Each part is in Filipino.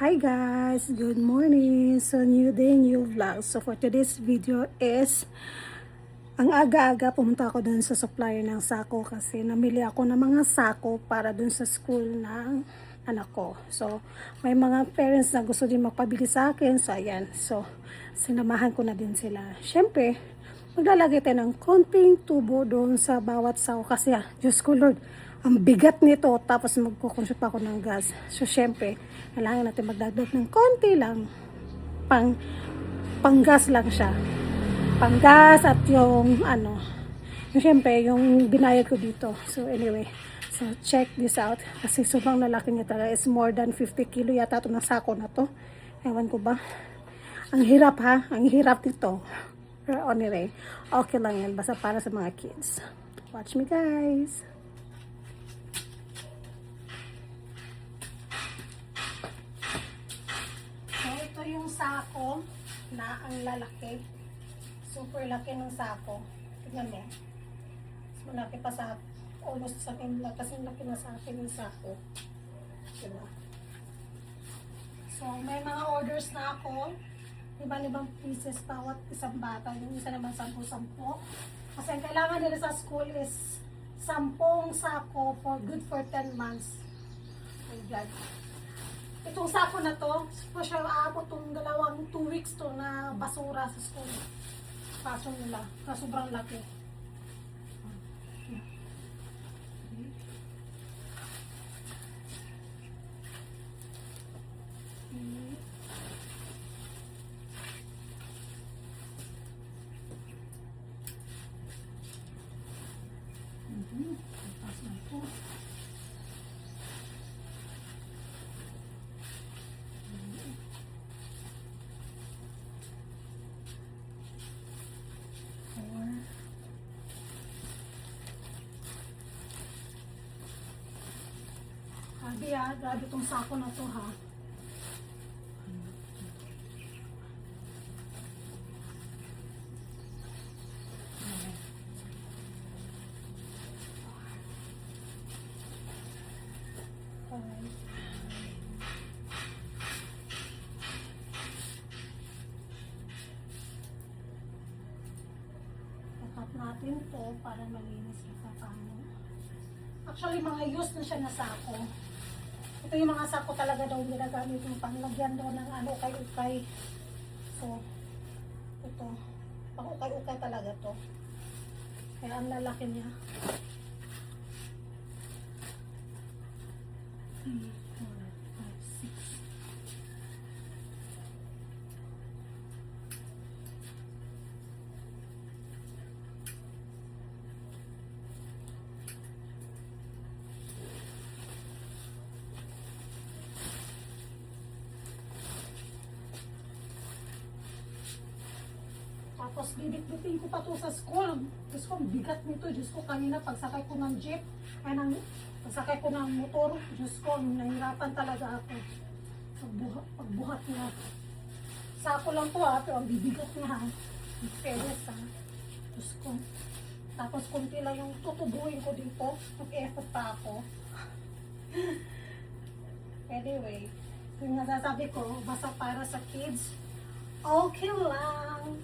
Hi guys, good morning. So new day, new vlog. So for today's video is ang aga-aga pumunta ako dun sa supplier ng sako kasi namili ako ng mga sako para dun sa school ng anak ko. So may mga parents na gusto din magpabili sa akin. So ayan, so sinamahan ko na din sila. Syempre, maglalagay tayo ng konting tubo doon sa bawat sako kasi Diyos ko Lord, ang bigat nito, tapos magkukonsume pa ako ng gas. So syempre, kailangan natin magdagdag ng konti lang, panggas lang siya, panggas at yung syempre yung binayad ko dito. So anyway, so check this out kasi sobrang lalaki niya talaga. It's more than 50 kilo yata ito na sako na to. Ewan ko ba, ang hirap ang hirap nito. Pero anyway, okay lang yan, basta para sa mga kids. Watch me guys. Yung sako na ang lalaki, super laki ng sako. Tignan mo, mas malaki pa sa almost sa akin, kasi laki na sa akin yung sako, diba? So may mga orders na ako, ibang pieces bawat isang bata. Yung isa naman 10-10 kasi ang kailangan nila sa school is 10 sako for good for 10 months. Oh my God. Itong sako na to, po siya aabot itong 2 weeks to na basura sa school. Kaso nila, na sobrang laki. Grabe itong sako na to ha. Takat natin to para malinis kita paano. Actually, mga used na siya na sako. Ito yung mga sako talaga daw ginagamit yung panglagyan daw ng ukay-ukay. So, ito. Pang ukay-ukay talaga to. Kaya ang lalaki niya. Tapos bibit-bitin ko pa to sa school. Diyos ko, bigat nito. Diyos ko, kanina pagsakay ko ng jeep, pagsakay ko ng motor, Diyos ko, nahirapan talaga ako. Pagbuhat niya. Sako lang to pero ang bibigat niya Fairness Diyos ko. Tapos kunti lang yung tutubuin ko dito. Mag-effort pa ako. Anyway, yung nasasabi ko, basta para sa kids, okay lang.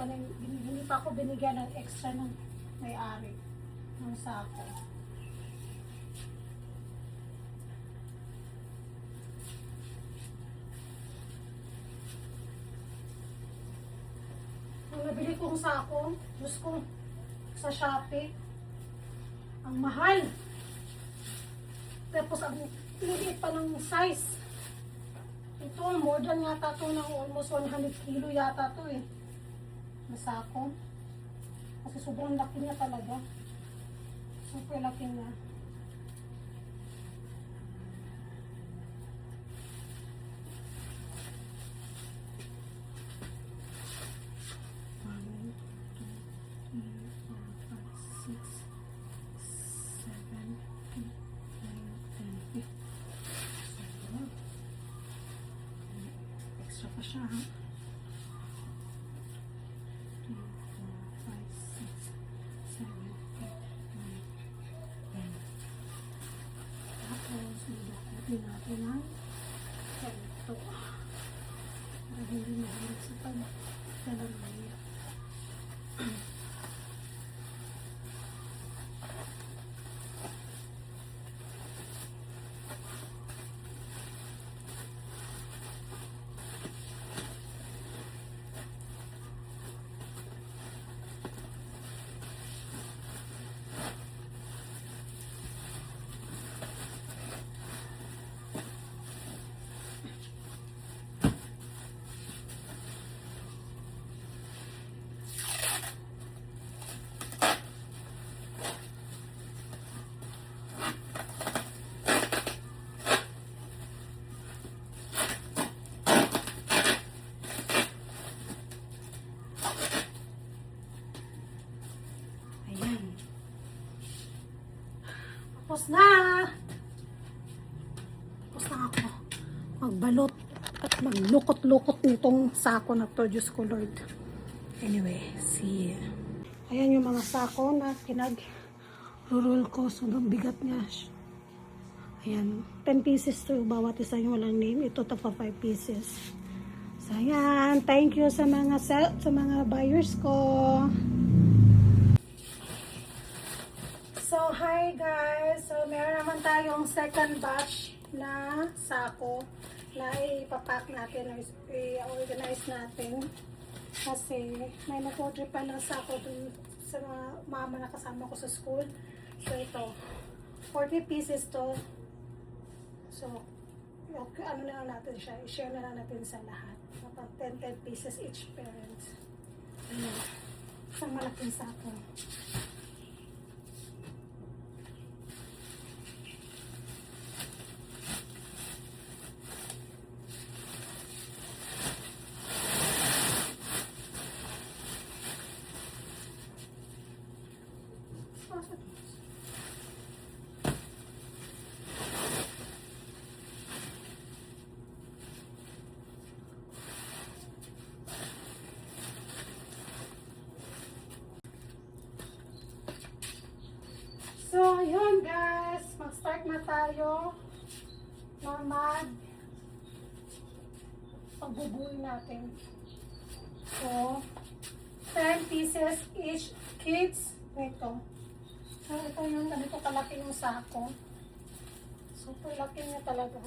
Hindi pa ako binigyan ng extra ng may-ari ng sako. Yung nabili kong sako, Diyos ko, sa Shopee, ang mahal. Tapos ang liit pa ng size. Ito, more than yata to ng almost 100 kilo yata to sako. Kasi sobrang laki niya talaga. Super laki niya. Extra pa siya ha. 3, 4, 5, 6, natin ng ganito. Para hindi mahirap sa paglalagay. Ayan. Tapos na! Tapos na ako magbalot at maglukot-lukot nitong sako na to. Diyos ko Lord. Anyway, see. Ayan yung mga sako na pinag-roll ko. So, ang bigat niya. Ayan. 10 pieces to. Bawat isa yung walang name. Ito to pa 5 pieces. So, ayan. Thank you sa mga buyers ko. So, hi guys! So, meron naman tayong second batch na sako na ipapack natin, i-organize natin. Kasi may nag-order pa ng sako dun sa mga mama na kasama ko sa school. So, ito. 40 pieces to. So, okay, ano na lang natin siya. I-share na lang natin sa lahat. Kapag 10 pieces each parent. Ayan. Isang malaking sako. So, yun guys. Mag-start na tayo na pagbubuhay natin. So, 10 pieces each kids. Ito. So, ito yung ganito kalaki yung sako. Super laki niya talaga.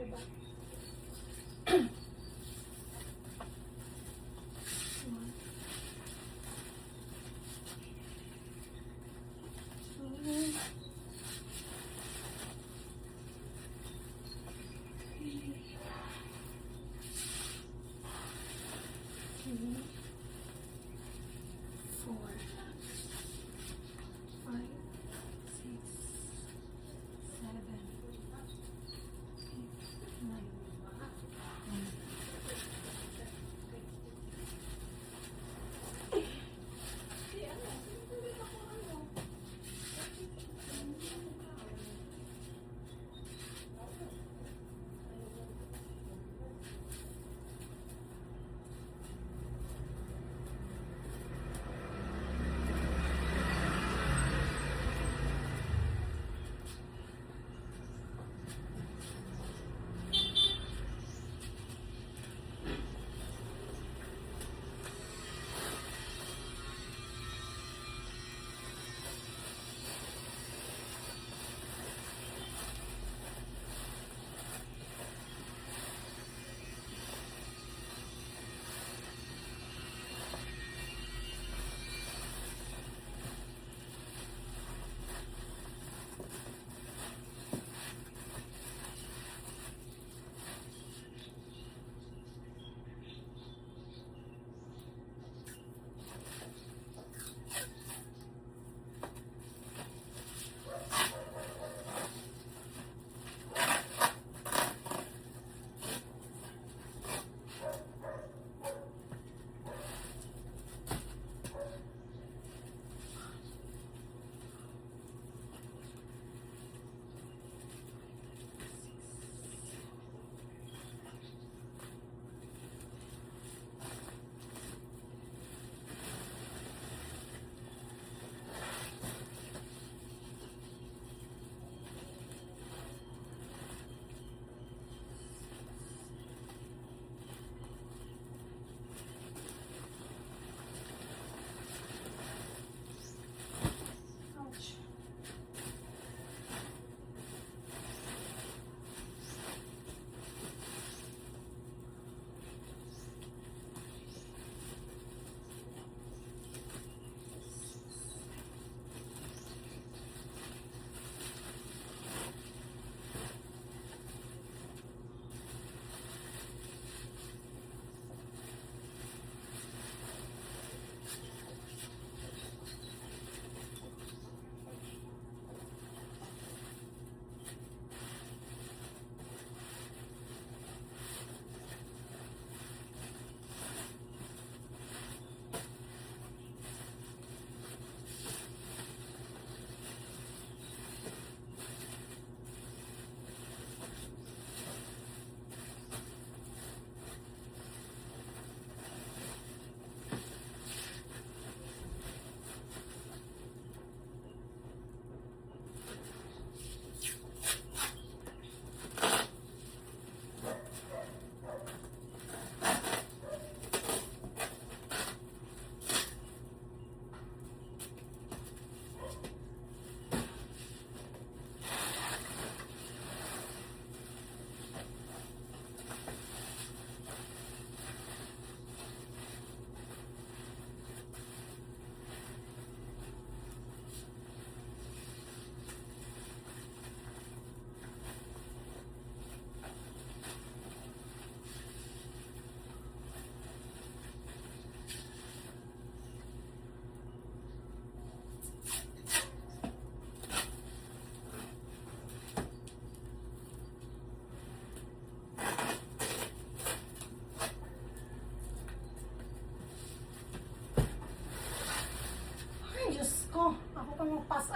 Diba?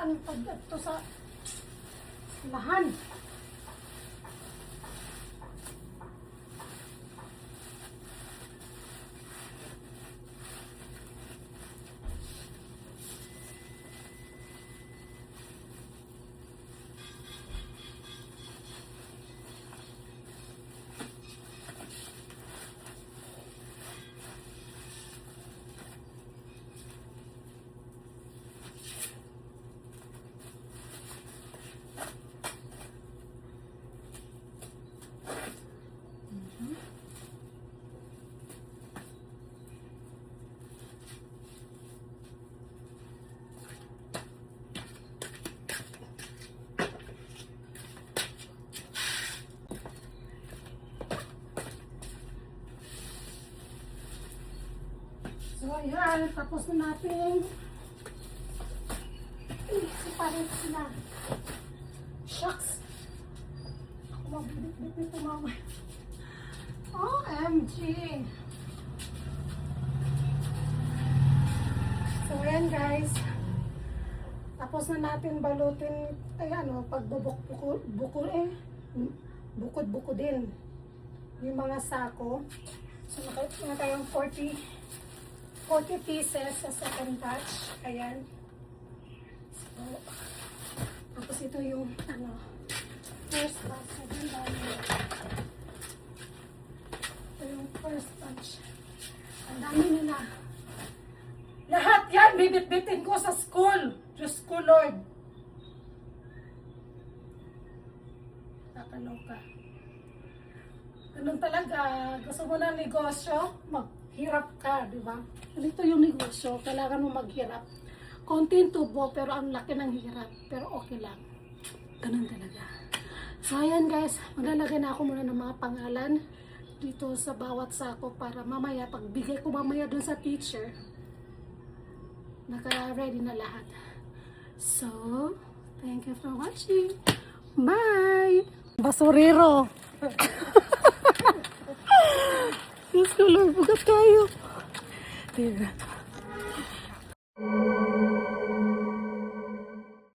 ang pagdato sa lahan. So, ayan, tapos na natin siparin sila. Shucks! Ako mabibit nito mamaya. OMG! So, ayan guys. Tapos na natin balutin, ay ano, bukod-buko din. Yung mga sako. So, nakita na tayong 40 pieces sa second batch. Ayan. So, tapos ito yung ano, first batch. Ito yung first batch. Ang dami nila. Lahat yan, bibit-bitin ko sa school. Diyos ko, Lord. Nakaloka. Ganun talaga. Gusto mo ng negosyo? Maghirap ka, di ba? Ganito yung negosyo. Kailangan mo maghirap. Konting tubo, pero ang laki ng hirap. Pero okay lang. Ganun talaga. So, ayan guys. Maglalagay na ako muna ng mga pangalan dito sa bawat sako para mamaya, pagbigay ko mamaya dun sa teacher, naka-ready na lahat. So, thank you for watching. Bye! Basurero! Diyos ko, Lord, bugat tayo. Diba?